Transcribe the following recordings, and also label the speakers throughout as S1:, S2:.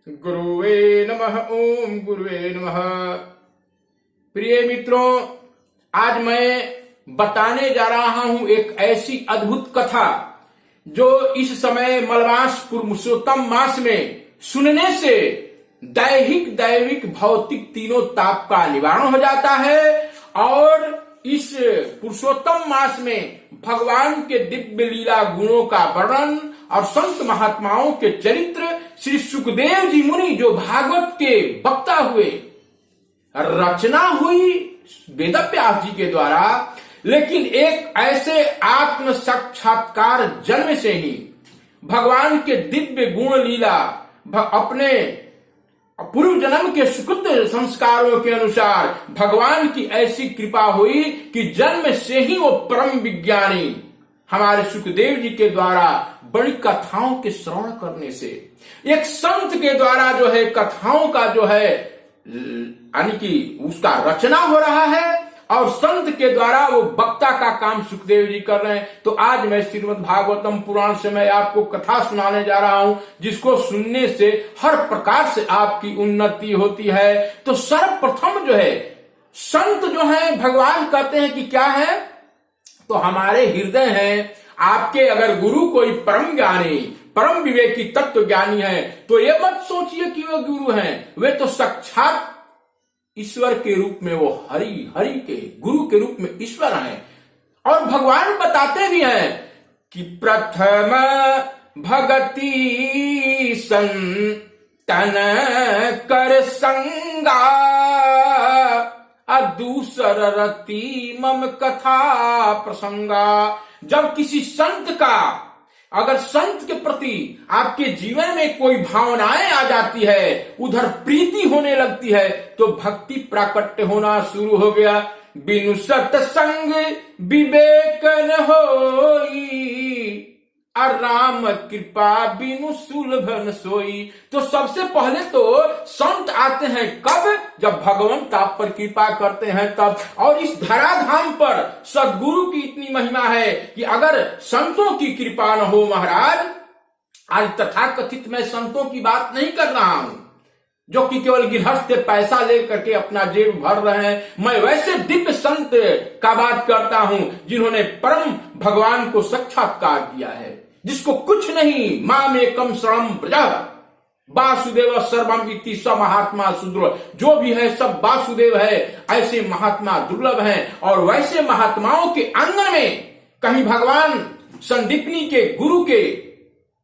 S1: गुरुवे नमः। ओम गुरुवे नमः। प्रिय मित्रों, आज मैं बताने जा रहा हूं एक ऐसी अद्भुत कथा जो इस समय मलमास पुरुषोत्तम मास में सुनने से दैहिक दैविक भौतिक तीनों ताप का निवारण हो जाता है। और इस पुरुषोत्तम मास में भगवान के दिव्य लीला गुणों का वर्णन और संत महात्माओं के चरित्र, श्री सुखदेव जी मुनि जो भागवत के वक्ता हुए, रचना हुई वेदव्यास जी के द्वारा, लेकिन एक ऐसे आत्म साक्षात्कार जन्म से ही भगवान के दिव्य गुण लीला अपने पूर्व जन्म के सुकृत संस्कारों के अनुसार भगवान की ऐसी कृपा हुई कि जन्म से ही वो परम विज्ञानी हमारे सुखदेव जी के द्वारा बड़ी कथाओं के श्रवण करने से, एक संत के द्वारा जो है कथाओं का जो है यानी कि उसका रचना हो रहा है और संत के द्वारा वो वक्ता का काम सुखदेव जी कर रहे हैं। तो आज मैं श्रीमद् भागवतम पुराण से मैं आपको कथा सुनाने जा रहा हूं, जिसको सुनने से हर प्रकार से आपकी उन्नति होती है। तो सर्वप्रथम जो है संत जो है भगवान कहते हैं कि क्या है, तो हमारे हृदय हैं। आपके अगर गुरु कोई परम ज्ञानी परम विवेकी तत्व ज्ञानी है तो ये मत सोचिए कि वो गुरु हैं, वे तो साक्षात ईश्वर के रूप में वो हरि के गुरु के रूप में ईश्वर हैं। और भगवान बताते भी हैं कि प्रथम भगति संतन कर संगा दूसर रति मम कथा प्रसंगा। जब किसी संत का, अगर संत के प्रति आपके जीवन में कोई भावनाएं आ जाती है, उधर प्रीति होने लगती है, तो भक्ति प्राकट्य होना शुरू हो गया। बिनु सत्संग विवेक न होई, और राम कृपा बिनु सुलभ न सोई। तो सबसे पहले तो संत आते हैं कब, जब भगवंत आप पर कृपा करते हैं तब। और इस धराधाम पर सदगुरु की इतनी महिमा है कि अगर संतों की कृपा न हो महाराज, आज तथाकथित मैं संतों की बात नहीं कर रहा हूं जो कि केवल गृहस्थ पैसा लेकर के अपना जेब भर रहे हैं। मैं वैसे दिव्य संत का बात करता हूं जिन्होंने परम भगवान को साक्षात्कार किया है, जिसको कुछ नहीं, माम एकम शरणम व्रज वासुदेव सर्वम इति स महात्मा सुदृढ़। जो भी है सब वासुदेव है, ऐसे महात्मा दुर्लभ हैं। और वैसे महात्माओं के आंगन में कहीं भगवान संदीपनी के गुरु के,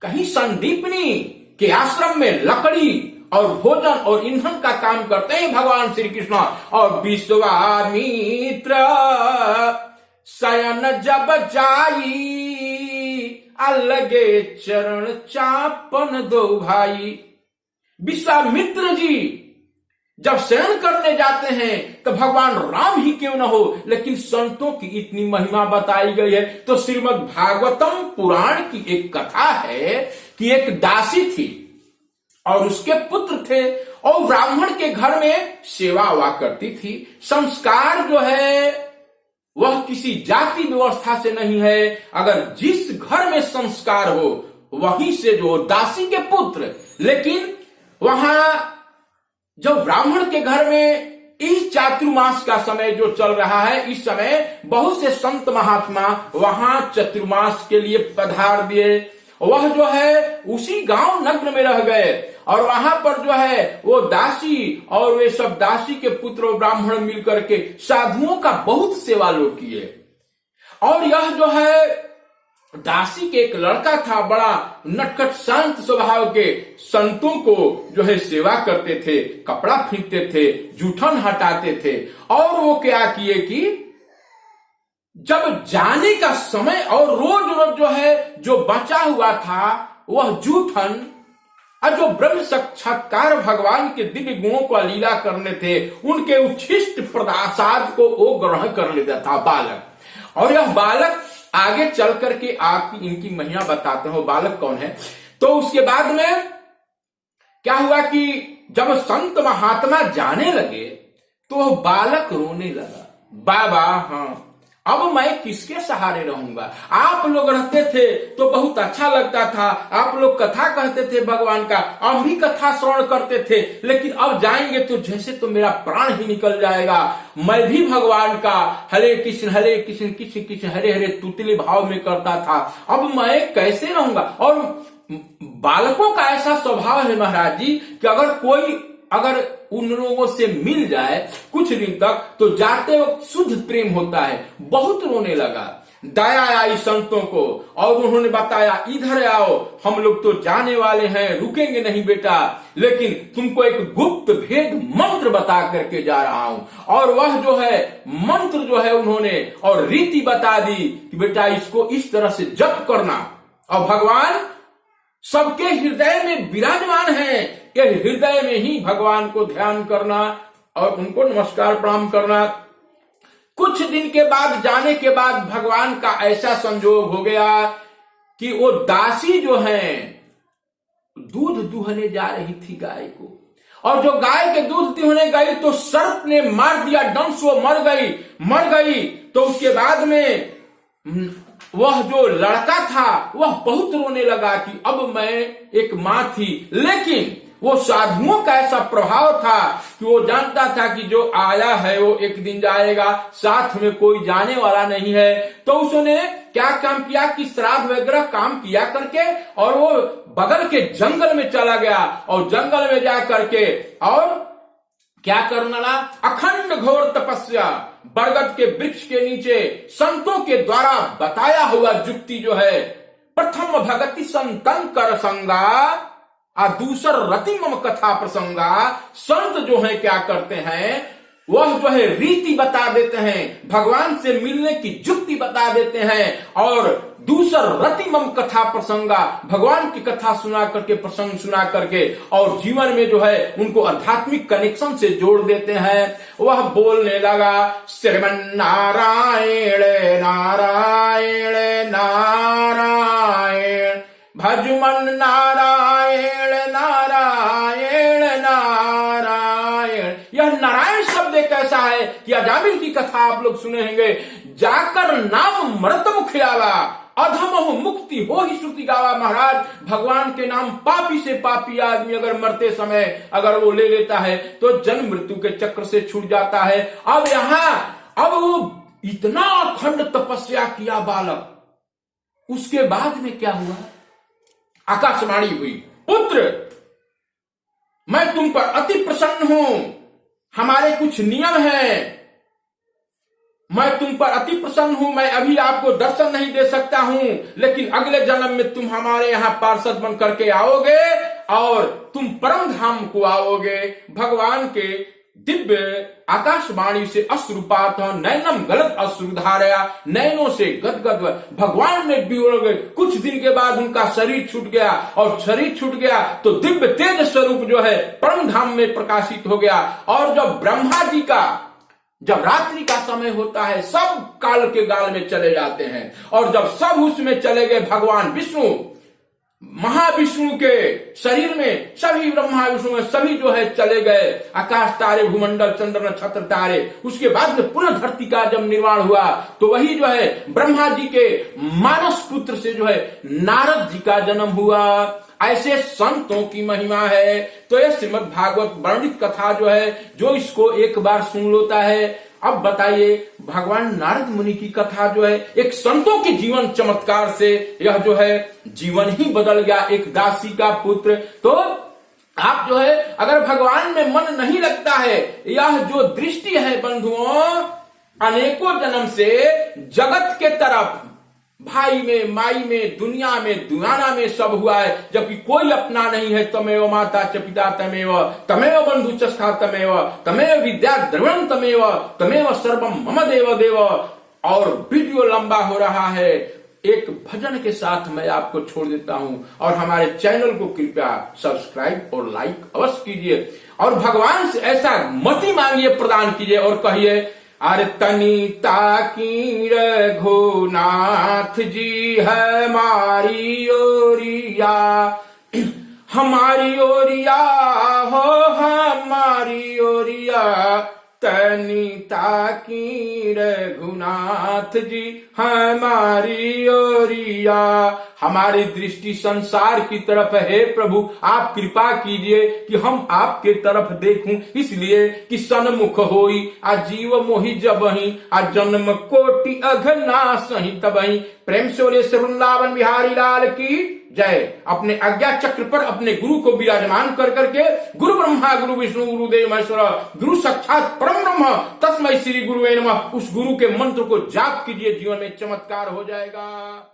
S1: कहीं संदीपनी के आश्रम में लकड़ी और भोजन और ईंधन का काम करते हैं भगवान श्री कृष्ण। और विश्वामित्र शयन जब जाई, अलगे चरण चापन दो भाई। विश्वामित्र जी जब शयन करने जाते हैं तो भगवान राम ही क्यों न हो, लेकिन संतों की इतनी महिमा बताई गई है। तो श्रीमद् भागवतम पुराण की एक कथा है कि एक दासी थी और उसके पुत्र थे, और ब्राह्मण के घर में सेवा हुआ करती थी। संस्कार जो है वह किसी जाति व्यवस्था से नहीं है, अगर जिस घर में संस्कार हो वहीं से जो दासी के पुत्र। लेकिन वहां जब ब्राह्मण के घर में इस चातुर्मास का समय जो चल रहा है, इस समय बहुत से संत महात्मा वहां चतुर्मास के लिए पधार दिए। वह जो है उसी गांव नग्न में रह गए, और वहां पर जो है वो दासी और वे सब दासी के पुत्र और ब्राह्मण मिलकर के साधुओं का बहुत सेवा लोग किए। और यह जो है दासी के एक लड़का था, बड़ा नटखट शांत स्वभाव के, संतों को जो है सेवा करते थे, कपड़ा फेंकते थे, जूठन हटाते थे। और वो क्या किए कि जब जाने का समय और रोज रोज जो है जो बचा हुआ था वह जूठन, और जो ब्रह्म साक्षात्कार भगवान के दिव्य गुणों को लीला करने थे, उनके उच्छिष्ट प्रसाद को वो ग्रहण कर लेता था बालक। और यह बालक आगे चल करके आपकी इनकी महिमा बताते हैं वो बालक कौन है। तो उसके बाद में क्या हुआ कि जब संत महात्मा जाने लगे तो वह बालक रोने लगा, बाबा हाँ अब मैं किसके सहारे रहूंगा। आप लोग रहते थे तो बहुत अच्छा लगता था, आप लोग कथा कहते थे भगवान का, हम भी कथा श्रवण करते थे, लेकिन अब जाएंगे तो जैसे तो मेरा प्राण ही निकल जाएगा। मैं भी भगवान का हरे कृष्ण कृष्ण कृष्ण हरे हरे तुतले भाव में करता था, अब मैं कैसे रहूंगा। और बालकों का ऐसा स्वभाव है महाराज जी कि अगर उन लोगों से मिल जाए कुछ दिन तक तो जाते वक्त शुद्ध प्रेम होता है। बहुत रोने लगा, दया आई संतों को और उन्होंने बताया इधर आओ, हम लोग तो जाने वाले हैं, रुकेंगे नहीं बेटा, लेकिन तुमको एक गुप्त भेद मंत्र बता करके जा रहा हूं। और वह जो है मंत्र जो है उन्होंने और रीति बता दी कि बेटा इसको इस तरह से जप करना। और भगवान सबके हृदय में विराजमान है, यह हृदय में ही भगवान को ध्यान करना और उनको नमस्कार प्रणाम करना। कुछ दिन के बाद जाने के बाद भगवान का ऐसा संजोग हो गया कि वो दासी जो है दूध दुहने जा रही थी गाय को, और जो गाय के दूध दुहने गई तो सर्प ने मार दिया डंस, वो मर गई। तो उसके बाद में वह जो लड़का था वह बहुत रोने लगा कि अब मैं एक मां थी, लेकिन वो साधुओं का ऐसा प्रभाव था कि वो जानता था कि जो आया है वो एक दिन जाएगा, साथ में कोई जाने वाला नहीं है। तो उसने क्या काम किया कि श्राद्ध वगैरह काम किया करके और वो बगल के जंगल में चला गया, और जंगल में जा करके और क्या करना लगा, अखंड घोर तपस्या, बरगद के वृक्ष के नीचे संतों के द्वारा बताया हुआ युक्ति जो है, प्रथम भगति संतन कर संगा और दूसर रति मम कथा प्रसंगा। संत जो है क्या करते हैं, वह जो है रीति बता देते हैं, भगवान से मिलने की युक्ति बता देते हैं, और दूसर रति मम कथा प्रसंगा, भगवान की कथा सुना करके, प्रसंग सुना करके और जीवन में जो है उनको आध्यात्मिक कनेक्शन से जोड़ देते हैं। वह बोलने लगा श्रीमन नारायण नारायण नारायण, भजमन नारायण नारायण नारायण। यह नारायण शब्द एक ऐसा है कि अजामिल की कथा आप लोग सुने होंगे, जाकर नाम मृत मुख आवा, अधम मुक्ति हो ही श्रुति गावा। महाराज भगवान के नाम पापी से पापी आदमी अगर मरते समय अगर वो ले लेता है तो जन्म मृत्यु के चक्र से छूट जाता है। अब वो इतना अखंड तपस्या किया बालक, उसके बाद में क्या हुआ, आकाशवाणी हुई, पुत्र मैं तुम पर अति प्रसन्न हूं, हमारे कुछ नियम हैं, मैं तुम पर अति प्रसन्न हूं, मैं अभी आपको दर्शन नहीं दे सकता हूं, लेकिन अगले जन्म में तुम हमारे यहां पार्षद बन करके आओगे और तुम परम धाम को आओगे। भगवान के दिव्य आकाशवाणी से अश्रुपात नैनम गलत अश्रुधारया, नैनों से गदगद भगवान में बिगड़ गए। कुछ दिन के बाद उनका शरीर छूट गया, और शरीर छूट गया तो दिव्य तेज स्वरूप जो है परम धाम में प्रकाशित हो गया। और जब ब्रह्मा जी का जब रात्रि का समय होता है, सब काल के गाल में चले जाते हैं, और जब सब उसमें चले गए, भगवान विष्णु महाविष्णु के शरीर में सभी ब्रह्मा विष्णु में सभी जो है चले गए, आकाश तारे भूमंडल चंद्र नक्षत्र तारे। उसके बाद में पुनः धरती का जब निर्माण हुआ तो वही जो है ब्रह्मा जी के मानस पुत्र से जो है नारद जी का जन्म हुआ। ऐसे संतों की महिमा है। तो यह श्रीमद् भागवत वर्णित कथा जो है, जो इसको एक बार सुन लेता है। अब बताइए, भगवान नारद मुनि की कथा जो है एक संतों के जीवन चमत्कार से यह जो है जीवन ही बदल गया, एक दासी का पुत्र। तो आप जो है अगर भगवान में मन नहीं लगता है, यह जो दृष्टि है बंधुओं, अनेकों जन्म से जगत के तरफ भाई में, माई में, दुनिया में, दुनिया में सब हुआ है, जबकि कोई अपना नहीं है। तमेव माता च पिता तमेव, तमेव बंधु चस्था तमेव, तमेव विद्या द्रवण तमेव, तमेव सर्वम मम देव देव। और वीडियो लंबा हो रहा है, एक भजन के साथ मैं आपको छोड़ देता हूं, और हमारे चैनल को कृपया सब्सक्राइब और लाइक अवश्य कीजिए, और भगवान से ऐसा मति मांगिए, प्रदान कीजिए, और कहिए अरे तनी ताकी रघुनाथ जी हमारी ओरिया, हमारी ओरिया हो हमारी ओरिया, तनी ताकी रघुनाथ जी हमारी ओरिया। हमारी दृष्टि संसार की तरफ है प्रभु, आप कृपा कीजिए कि हम आपके तरफ देखूं, इसलिए कि सन्मुख होई आजीव मोहि जबहि, आ जन्म कोटि अघनासहि तबहि। प्रेम से बोले श्री वृंदावन बिहारी लाल की जय। अपने आज्ञा चक्र पर अपने गुरु को विराजमान कर करके गुरु ब्रह्मा गुरु विष्णु गुरुदेव महेश्वर गुरु साक्षात परम ब्रह्म तस्मै श्री गुरुवे नमः, उस गुरु के मंत्र को जाप कीजिए, जीवन में चमत्कार हो जाएगा।